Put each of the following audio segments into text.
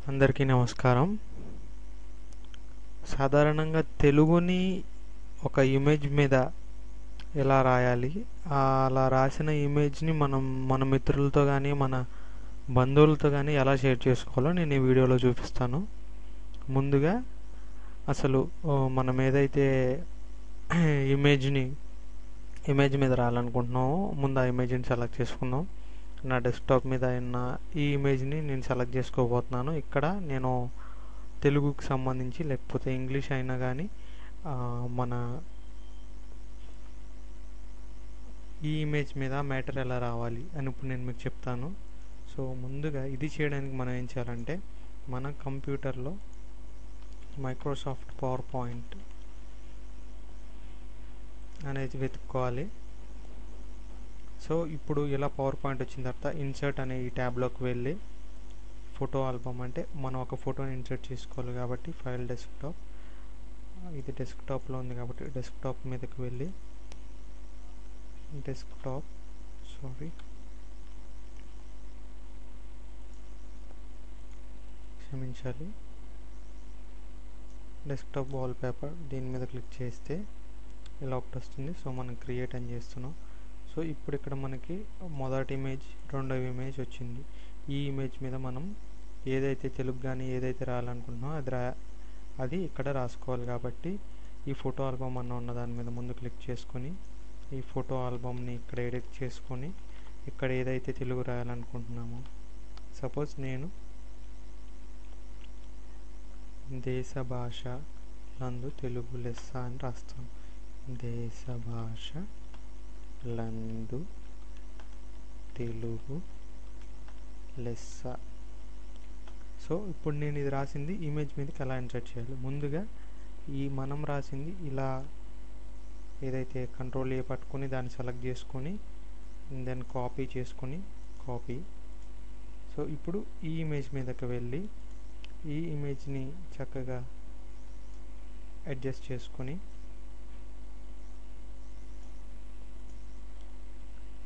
అందరికీ నమస్కారం. సాధారణంగా తెలుగుని ఒక ఇమేజ్ మీద ఎలా రాయాలి, అలా రాసిన ఇమేజ్ని మన మిత్రులతో కానీ మన బంధువులతో కానీ ఎలా షేర్ చేసుకోవాలో నేను ఈ వీడియోలో చూపిస్తాను. ముందుగా అసలు మనం ఏదైతే ఇమేజ్ మీద రాయాలనుకుంటున్నామో ముందు ఆ ఇమేజ్ని సెలెక్ట్ చేసుకుందాం. నా డెస్క్టాప్ మీద ఉన్న ఈ ఇమేజ్ని నేను సెలెక్ట్ చేసుకోబోతున్నాను. ఇక్కడ నేను తెలుగుకి సంబంధించి లేకపోతే ఇంగ్లీష్ అయినా కానీ మన ఈ ఇమేజ్ మీద మ్యాటర్ ఎలా రావాలి అని ఇప్పుడు నేను మీకు చెప్తాను. సో ముందుగా ఇది చేయడానికి మనం ఏం చేయాలంటే మన కంప్యూటర్లో మైక్రోసాఫ్ట్ పవర్ పాయింట్ అనేది వెతుక్కోవాలి. సో ఇప్పుడు ఇలా పవర్ పాయింట్ వచ్చిన తర్వాత ఇన్సర్ట్ అనే ఈ ట్యాబ్లోకి వెళ్ళి ఫోటో ఆల్బమ్ అంటే మనం ఒక ఫోటోని ఇన్సర్ట్ చేసుకోవాలి కాబట్టి ఫైల్ డెస్క్టాప్, ఇది డెస్క్టాప్లో ఉంది కాబట్టి డెస్క్టాప్ మీదకి వెళ్ళి డెస్క్టాప్ వాల్పేపర్ దీని మీద క్లిక్ చేస్తే ఇలా ఒకటి వస్తుంది. సో మనం క్రియేట్ అని చేస్తున్నాం. సో ఇప్పుడు ఇక్కడ మనకి మొదటి ఇమేజ్, రెండవ ఇమేజ్ వచ్చింది. ఈ ఇమేజ్ మీద మనం ఏదైతే తెలుగు కానీ ఏదైతే రాయాలనుకుంటున్నామో అది ఇక్కడ రాసుకోవాలి. కాబట్టి ఈ ఫోటో ఆల్బమ్ అన్న ఉన్న దాని మీద ముందు క్లిక్ చేసుకొని ఈ ఫోటో ఆల్బమ్ని ఇక్కడ ఎడిట్ చేసుకొని ఇక్కడ ఏదైతే తెలుగు రాయాలనుకుంటున్నామో, సపోజ్ నేను దేశ భాష నందు తెలుగు లెస్స అని రాస్తాను. దేశ భాష లందు తెలుగు లెస్స. సో ఇప్పుడు నేను ఇది రాసింది ఇమేజ్ మీదకి ఎలా ఇన్సర్ట్ చేయాలి. ముందుగా ఈ మనం రాసింది ఇలా ఏదైతే కంట్రోల్ ఏ పట్టుకొని దాన్ని సెలెక్ట్ చేసుకొని దెన్ కాపీ చేసుకొని సో ఇప్పుడు ఈ ఇమేజ్ మీదకి వెళ్ళి ఈ ఇమేజ్ని చక్కగా అడ్జస్ట్ చేసుకొని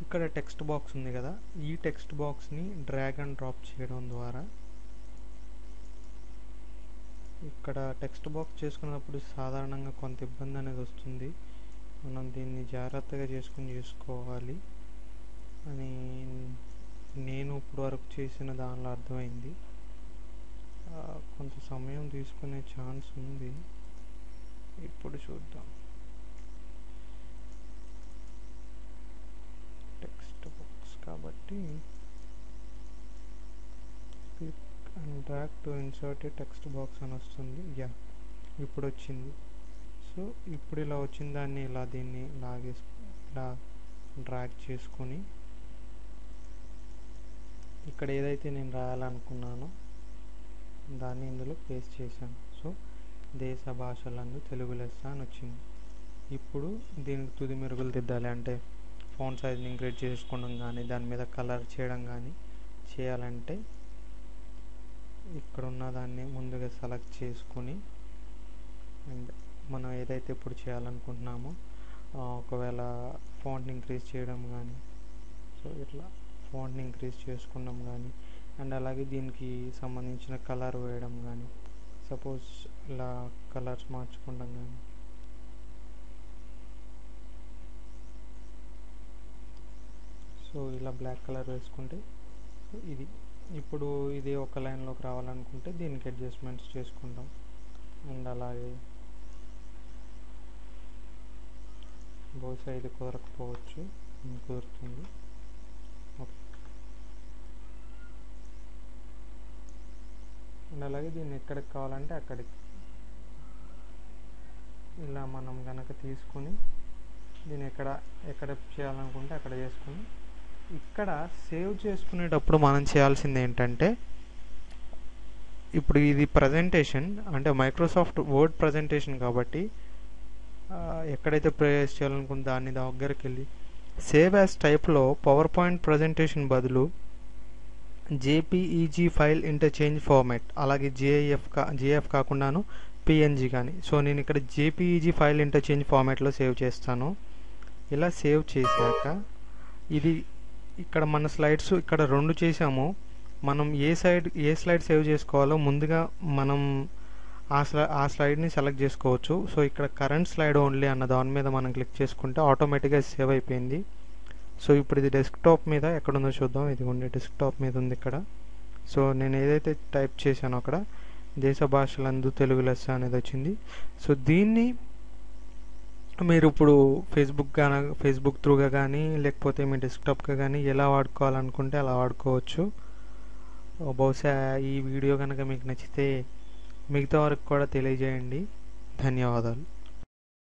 ఇక్కడ టెక్స్ట్ బాక్స్ ఉంది కదా, ఈ టెక్స్ట్ బాక్స్ని డ్రాగ్ అండ్ డ్రాప్ చేయడం ద్వారా ఇక్కడ టెక్స్ట్ బాక్స్ చేసుకున్నప్పుడు సాధారణంగా కొంత ఇబ్బంది అనేది వస్తుంది. మనం దీన్ని జాగ్రత్తగా చేసుకోవాలి అని నేను ఇప్పుడు వరకు చేసిన దానిలో అర్థమైంది. కొంత సమయం తీసుకునే ఛాన్స్ ఉంది. ఇప్పుడు చూద్దాం. టెక్స్ట్ బాక్స్ కాబట్టి click and drag to insert A text box అని వస్తుంది. ఇప్పుడు వచ్చింది. సో ఇప్పుడు ఇలా వచ్చిన దాన్ని దీన్ని ఇలా డ్రాగ్ చేసుకొని ఇక్కడ ఏదైతే నేను రాయాలనుకున్నానో దాన్ని ఇందులో పేస్ట్ చేశాను. సో దేశ భాషలందు తెలుగు లెస్స అని వచ్చింది. ఇప్పుడు దీనికి తుది మెరుగులు దిద్దాలి అంటే ఫాంట్ సైజ్ని ఇంక్రీజ్ చేసుకోవడం కానీ దాని మీద కలర్ చేయడం కానీ చేయాలంటే ఇక్కడ ఉన్న దాన్ని ముందుగా సెలెక్ట్ చేసుకొని అండ్ మనం ఏదైతే ఇప్పుడు చేయాలనుకుంటున్నామో ఒకవేళ ఫాంట్ని ఇంక్రీజ్ చేయడం కానీ సో ఇట్లా ఫాంట్ని ఇంక్రీజ్ చేసుకున్నాం కానీ అండ్ అలాగే దీనికి సంబంధించిన కలర్ వేయడం కానీ సపోజ్ ఇలా కలర్స్ మార్చుకోవడం కానీ సో ఇలా బ్లాక్ కలర్ వేసుకుంటే ఇప్పుడు ఇది ఒక లైన్లోకి రావాలనుకుంటే దీనికి అడ్జస్ట్మెంట్స్ చేసుకుంటాం. అండ్ అలాగే బహుశా ఇది కుదరకపోవచ్చు, కుదురుతుంది. ఓకే. అండ్ అలాగే దీన్ని ఎక్కడికి కావాలంటే అక్కడికి ఇలా మనం కనుక తీసుకొని దీన్ని ఎక్కడ చేయాలనుకుంటే అక్కడ చేసుకుని ఇక్కడ సేవ్ చేసుకునేటప్పుడు మనం చేయాల్సింది ఏంటంటే ఇప్పుడు ఇది ప్రజెంటేషన్ అంటే మైక్రోసాఫ్ట్ వర్డ్ ప్రజెంటేషన్ కాబట్టి ఎక్కడైతే ప్రెస్ చేయాలనుకుంటే దాన్ని దగ్గరికి వెళ్ళి సేవ్ యాజ్ టైప్లో పవర్ పాయింట్ ప్రజెంటేషన్ బదులు జేపీఈజీ ఫైల్ ఇంటర్చేంజ్ ఫార్మాట్ అలాగే జేఎఫ్ కాకుండాను పిఎన్జీ కానీ. సో నేను ఇక్కడ జేపీఈజీ ఫైల్ ఇంటర్చేంజ్ ఫార్మాట్లో సేవ్ చేస్తాను. ఇలా సేవ్ చేశాక ఇది ఇక్కడ మన స్లైడ్స్ ఇక్కడ 2 చేసాము. మనం ఏ స్లైడ్ సేవ్ చేసుకోవాలో ముందుగా మనం ఆ స్లైడ్ని సెలెక్ట్ చేసుకోవచ్చు. సో ఇక్కడ కరెంట్ స్లైడ్ ఓన్లీ అన్న దాని మీద మనం క్లిక్ చేసుకుంటే ఆటోమేటిక్గా సేవ్ అయిపోయింది. సో ఇప్పుడు ఇది డెస్క్టాప్ మీద ఎక్కడుందో చూద్దాం. ఇదిగోండి డెస్క్టాప్ మీద ఉంది ఇక్కడ. సో నేను ఏదైతే టైప్ చేశానో అక్కడ దేశ భాషలందు తెలుగు లెస్స అనేది వచ్చింది. సో దీన్ని మీరు ఇప్పుడు ఫేస్బుక్ త్రూగా కానీ లేకపోతే మీ డెస్క్టాప్గా కానీ ఎలా వాడుకోవాలనుకుంటే అలా వాడుకోవచ్చు. బహుశా ఈ వీడియో కనుక మీకు నచ్చితే మిగతా వరకు కూడా తెలియజేయండి. ధన్యవాదాలు.